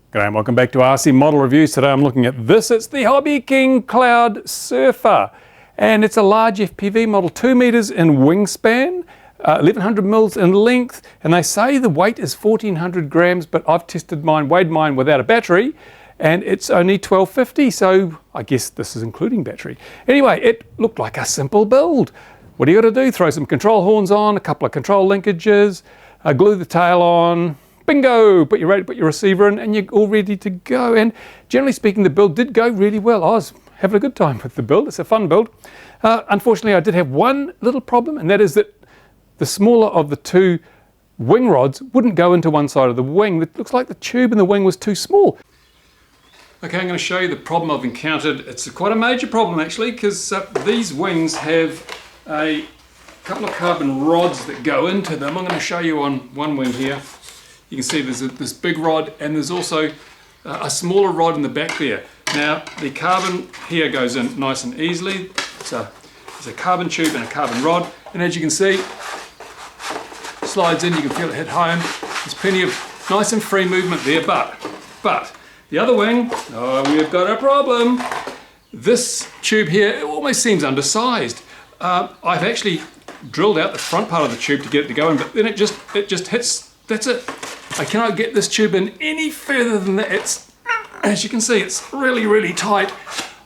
G'day and welcome back to RC Model Reviews. Today I'm looking at this. It's the HobbyKing Cloudsurfer, and it's a large FPV model, 2 meters in wingspan, 1100 mils in length, and they say the weight is 1400 grams, but I've tested mine, weighed mine without a battery, and it's only 1250, so I guess this is including battery. Anyway, it looked like a simple build. What do you got to do? Throw some control horns on, a couple of control linkages, glue the tail on, bingo, put your receiver in and you're all ready to go. And generally speaking, the build did go really well. I was having a good time with the build. It's a fun build. Unfortunately, I did have one little problem, and that is that the smaller of the two wing rods wouldn't go into one side of the wing. It looks like the tube in the wing was too small. Okay, I'm going to show you the problem I've encountered. It's quite a major problem actually, because these wings have a couple of carbon rods that go into them. I'm going to show you on one wing here. You can see there's this big rod, and there's also a smaller rod in the back there. Now the carbon here goes in nice and easily. There's a carbon tube and a carbon rod, and as you can see, slides in, you can feel it hit home. There's plenty of nice and free movement there, but the other wing, we've got a problem. This tube here, it almost seems undersized. I've actually drilled out the front part of the tube to get it to go in, but then it just hits. That's it. I cannot get this tube in any further than that. As you can see, it's really, really tight.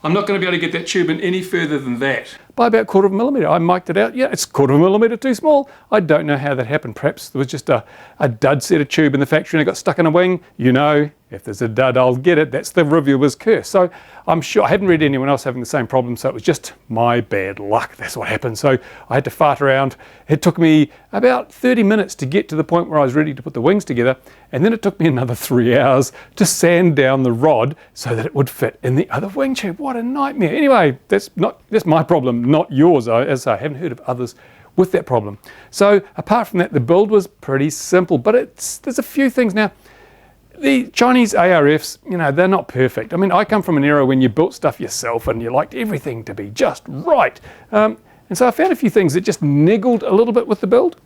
I'm not going to be able to get that tube in any further than that. By about 1/4 millimeter. I mic'd it out. Yeah, it's 1/4 millimeter too small. I don't know how that happened. Perhaps there was just a dud set of tube in the factory and it got stuck in a wing. You know, if there's a dud, I'll get it. That's the reviewer's curse. So I'm sure, I haven't read anyone else having the same problem, so it was just my bad luck. That's what happened. So I had to fart around. It took me about 30 minutes to get to the point where I was ready to put the wings together, and then it took me another 3 hours to sand down the rod so that it would fit in the other wing tube. What a nightmare. Anyway, that's my problem, not yours, as I haven't heard of others with that problem. So apart from that, the build was pretty simple, but there's a few things. Now, the Chinese ARFs, you know, they're not perfect. I mean, I come from an era when you built stuff yourself and you liked everything to be just right. And so I found a few things that just niggled a little bit with the build.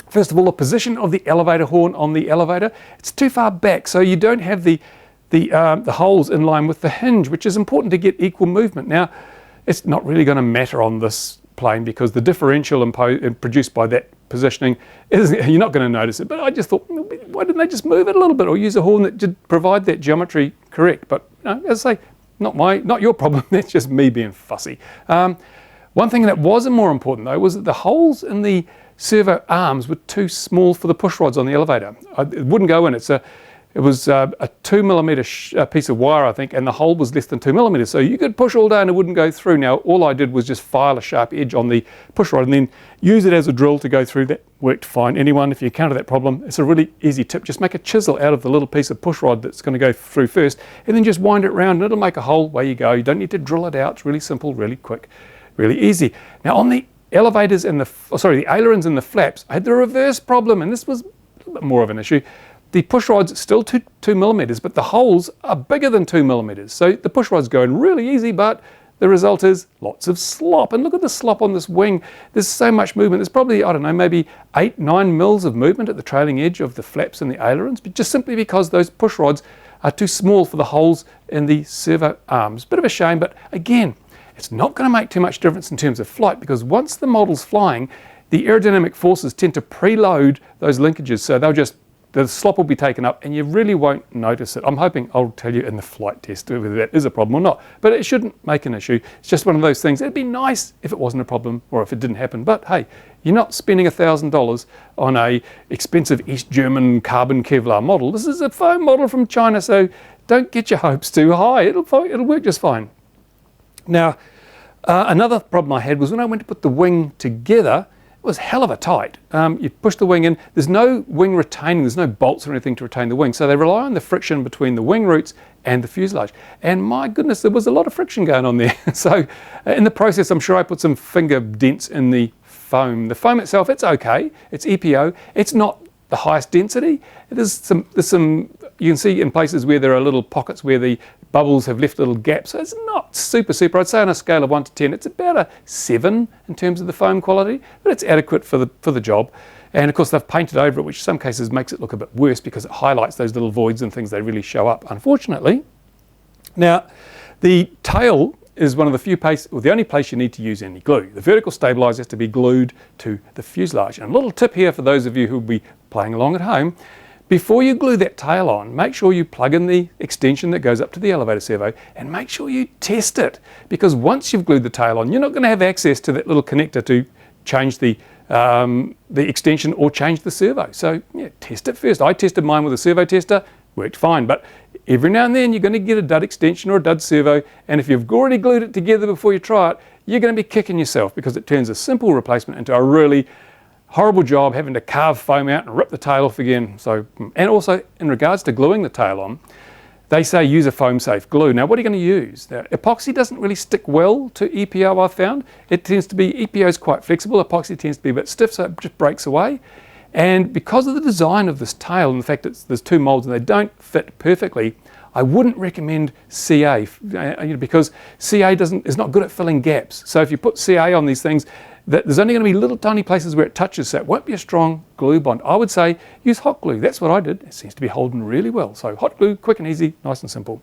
First of all, the position of the elevator horn on the elevator. It's too far back, so you don't have the holes in line with the hinge, which is important to get equal movement. Now, it's not really going to matter on this plane because the differential produced by that positioning you're not going to notice it. But I just thought, why didn't they just move it a little bit or use a horn that did provide that geometry correct? But you know, as I say, not your problem. That's just me being fussy. One thing that wasn't more important though was that the holes in the servo arms were too small for the push rods on the elevator. It wouldn't go in. It was a 2 millimeter piece of wire, I think, and the hole was less than 2 millimeters. So you could push all day and it wouldn't go through. Now, all I did was just file a sharp edge on the push rod and then use it as a drill to go through. That worked fine. Anyone, if you encounter that problem, it's a really easy tip. Just make a chisel out of the little piece of push rod that's going to go through first, and then just wind it around and it'll make a hole. Away you go. You don't need to drill it out. It's really simple, really quick, really easy. Now, on the elevators and the ailerons and the flaps, I had the reverse problem, and this was a little bit more of an issue. The push rod's still 2 millimeters, but the holes are bigger than 2 millimeters. So the push rod's going really easy, but the result is lots of slop. And look at the slop on this wing. There's so much movement. There's probably, I don't know, maybe 8-9 mils of movement at the trailing edge of the flaps and the ailerons, but just simply because those push rods are too small for the holes in the servo arms. Bit of a shame, but again, it's not going to make too much difference in terms of flight, because once the model's flying, the aerodynamic forces tend to preload those linkages, so the slop will be taken up and you really won't notice it. I'm hoping I'll tell you in the flight test whether that is a problem or not, but it shouldn't make an issue. It's just one of those things. It'd be nice if it wasn't a problem or if it didn't happen, but hey, you're not spending $1,000 on a expensive East German carbon Kevlar model. This is a foam model from China, so don't get your hopes too high. It'll work just fine. Now, another problem I had was when I went to put the wing together, it was hell of a tight. You push the wing in, there's no wing retaining, there's no bolts or anything to retain the wing, so they rely on the friction between the wing roots and the fuselage. And my goodness, there was a lot of friction going on there. So in the process, I'm sure I put some finger dents in the foam. The foam itself, it's okay, it's EPO, it's not the highest density. There's some, you can see in places where there are little pockets where the bubbles have left little gaps. So it's not super. I'd say on a scale of 1 to 10, it's about a 7 in terms of the foam quality, but it's adequate for the job. And of course they've painted over it, which in some cases makes it look a bit worse because it highlights those little voids and things. They really show up, unfortunately. Now, the tail is one of the few places, or the only place you need to use any glue. The vertical stabilizer has to be glued to the fuselage. And a little tip here for those of you who will be playing along at home, before you glue that tail on, make sure you plug in the extension that goes up to the elevator servo and make sure you test it. Because once you've glued the tail on, you're not going to have access to that little connector to change the extension or change the servo. So yeah, test it first. I tested mine with a servo tester, worked fine, but every now and then you're going to get a dud extension or a dud servo, and if you've already glued it together before you try it, you're going to be kicking yourself because it turns a simple replacement into a really horrible job having to carve foam out and rip the tail off again. So, and also in regards to gluing the tail on, they say use a foam safe glue. Now what are you going to use? Now, epoxy doesn't really stick well to EPO, I've found. It tends to be, EPO is quite flexible, epoxy tends to be a bit stiff, so it just breaks away. And because of the design of this tail and the fact that there's two molds and they don't fit perfectly, I wouldn't recommend CA because CA is not good at filling gaps. So if you put CA on these things, there's only going to be little tiny places where it touches, so it won't be a strong glue bond. I would say use hot glue. That's what I did. It seems to be holding really well. So hot glue, quick and easy, nice and simple.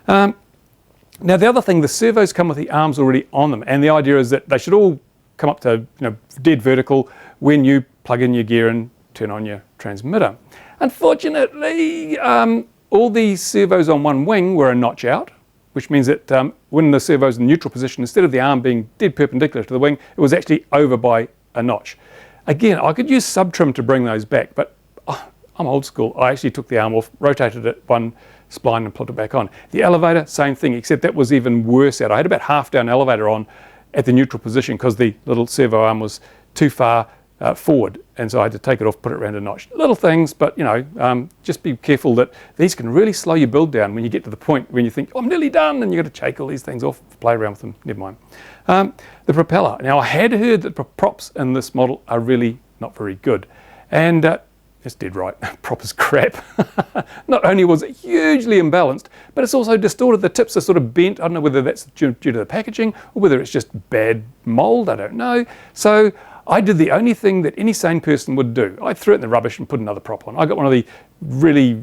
Now the other thing, the servos come with the arms already on them, and the idea is that they should all come up to dead vertical when you plug in your gear and turn on your transmitter. Unfortunately, all these servos on one wing were a notch out, which means that when the servo's in neutral position, instead of the arm being dead perpendicular to the wing, it was actually over by a notch. Again, I could use sub-trim to bring those back, but I'm old school. I actually took the arm off, rotated it one spline and put it back on. The elevator, same thing, except that was even worse out. I had about half down elevator on at the neutral position because the little servo arm was too far forward, and so I had to take it off, put it around a notch. Little things, but just be careful that these can really slow your build down when you get to the point when you think, oh, I'm nearly done, and you've got to take all these things off, play around with them, never mind. The propeller. Now I had heard that props in this model are really not very good, and it's dead right, prop is crap. Not only was it hugely imbalanced, but it's also distorted. The tips are sort of bent. I don't know whether that's due to the packaging or whether it's just bad mold, I don't know. So I did the only thing that any sane person would do. I threw it in the rubbish and put another prop on. I got one of the really,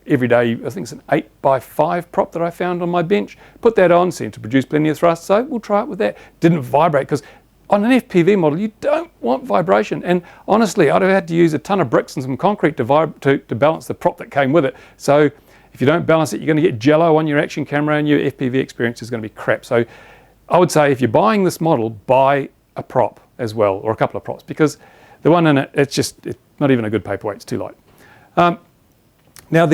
everyday, I think it's an 8x5 prop that I found on my bench. Put that on, seemed to produce plenty of thrust, so we'll try it with that. Didn't vibrate, because on an FPV model, you don't want vibration. And honestly, I'd have had to use a ton of bricks and some concrete to balance the prop that came with it. So if you don't balance it, you're going to get jello on your action camera and your FPV experience is going to be crap. So I would say if you're buying this model, buy a prop as well, or a couple of props, because the one in it, it's not even a good paperweight, it's too light. Now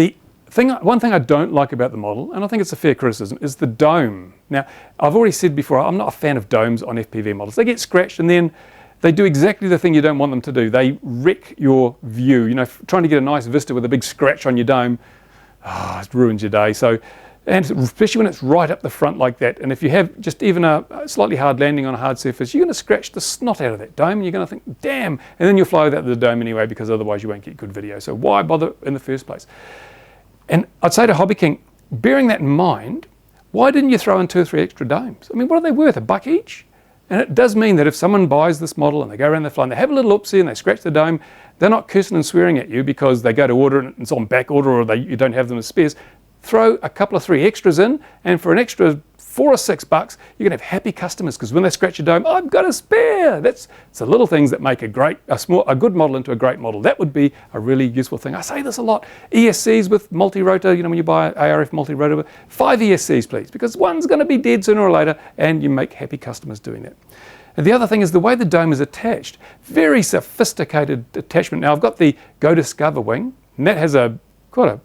one thing I don't like about the model, and I think it's a fair criticism, is the dome. Now, I've already said before, I'm not a fan of domes on FPV models. They get scratched and then they do exactly the thing you don't want them to do. They wreck your view. Trying to get a nice vista with a big scratch on your dome, it ruins your day. So, and especially when it's right up the front like that, and if you have just even a slightly hard landing on a hard surface, you're going to scratch the snot out of that dome, and you're going to think, damn, and then you'll fly without the dome anyway, because otherwise you won't get good video. So why bother in the first place? And I'd say to HobbyKing, bearing that in mind, why didn't you throw in 2 or 3 extra domes? I mean, what are they worth, $1 each? And it does mean that if someone buys this model and they go around the fly and they have a little oopsie and they scratch the dome, they're not cursing and swearing at you because they go to order and it's on back order, or you don't have them as spares. Throw a couple of 3 extras in, and for an extra $4 or $6, you're gonna have happy customers, because when they scratch your dome, I've got a spare. It's the little things that make a good model into a great model. That would be a really useful thing. I say this a lot. ESCs with multi-rotor, when you buy ARF multi-rotor, 5 ESCs please, because one's gonna be dead sooner or later, and you make happy customers doing that. And the other thing is the way the dome is attached. Very sophisticated attachment. Now I've got the Go Discover wing, and that has quite a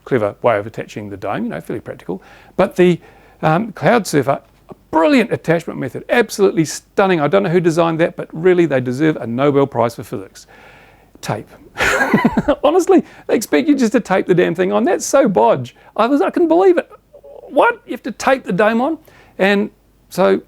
clever way of attaching the dome, fairly practical. But the Cloudsurfer, a brilliant attachment method, absolutely stunning. I don't know who designed that, but really they deserve a Nobel Prize for physics. Tape. Honestly, they expect you just to tape the damn thing on. That's so bodge. I couldn't believe it. What? You have to tape the dome on? And so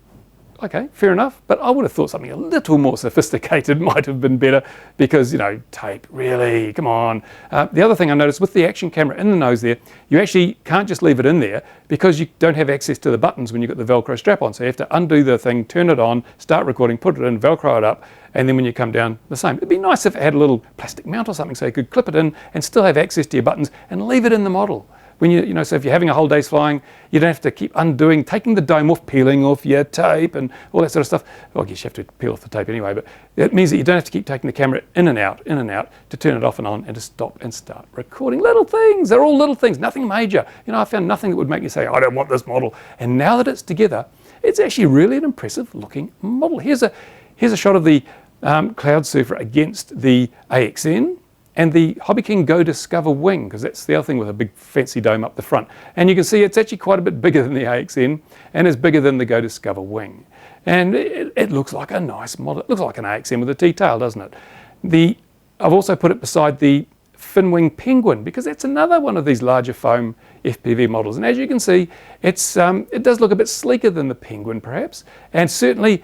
okay, fair enough, but I would have thought something a little more sophisticated might have been better because, you know, tape, really, come on. The other thing I noticed with the action camera in the nose there, you actually can't just leave it in there because you don't have access to the buttons when you've got the Velcro strap on. So you have to undo the thing, turn it on, start recording, put it in, Velcro it up, and then when you come down, the same. It'd be nice if it had a little plastic mount or something so you could clip it in and still have access to your buttons and leave it in the model. When you know, so if you're having a whole day's flying, you don't have to keep undoing, taking the dome off, peeling off your tape and all that sort of stuff. Well, I guess you have to peel off the tape anyway, but it means that you don't have to keep taking the camera in and out to turn it off and on and to stop and start recording. Little things, they're all little things, nothing major. You know, I found nothing that would make you say, I don't want this model. And now that it's together, it's actually really an impressive looking model. Here's a shot of the Cloudsurfer against the AXN. And the HobbyKing Go Discover wing, because that's the other thing with a big fancy dome up the front. And you can see it's actually quite a bit bigger than the AXN and is bigger than the Go Discover wing. And it looks like a nice model. It looks like an AXN with a T-tail, doesn't it? I've also put it beside the fin wing Penguin because that's another one of these larger foam FPV models. And as you can see, it does look a bit sleeker than the Penguin perhaps. And certainly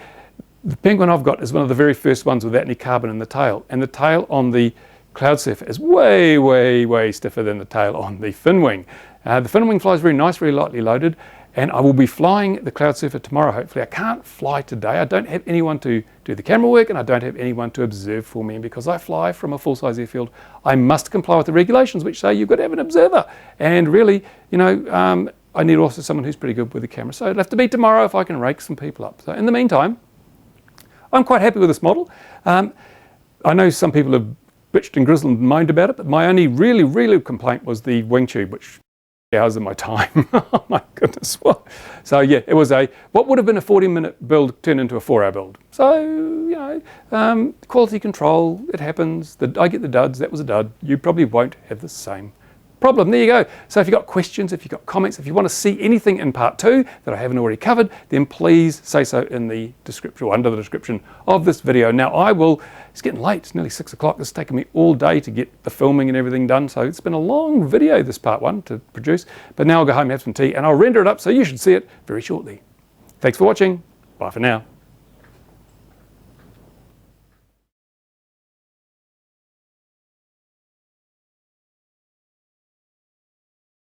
the Penguin I've got is one of the very first ones without any carbon in the tail. And the tail on the Cloudsurfer is way, way, way stiffer than the tail on the fin wing. The fin wing flies very nice, very lightly loaded, and I will be flying the Cloudsurfer tomorrow, hopefully. I can't fly today. I don't have anyone to do the camera work, and I don't have anyone to observe for me. And because I fly from a full-size airfield, I must comply with the regulations, which say you've got to have an observer. And really, you know, I need also someone who's pretty good with the camera. So it'll have to be tomorrow if I can rake some people up. So in the meantime, I'm quite happy with this model. I know some people have bitched and grizzled and moaned about it, but my only really complaint was the wing tube, which hours of my time. Oh my goodness. What? So yeah, it was what would have been a 40-minute build turned into a 4-hour build. So, you know, quality control, it happens. I get the duds, that was a dud. You probably won't have the same problem. There you go. So if you've got questions, if you've got comments, if you want to see anything in part 2 that I haven't already covered, then please say so in the description or under the description of this video. Now it's getting late, it's nearly 6 o'clock. It's taken me all day to get the filming and everything done. So it's been a long video, this part 1 to produce, but now I'll go home and have some tea and I'll render it up so you should see it very shortly. Thanks for watching. Bye for now.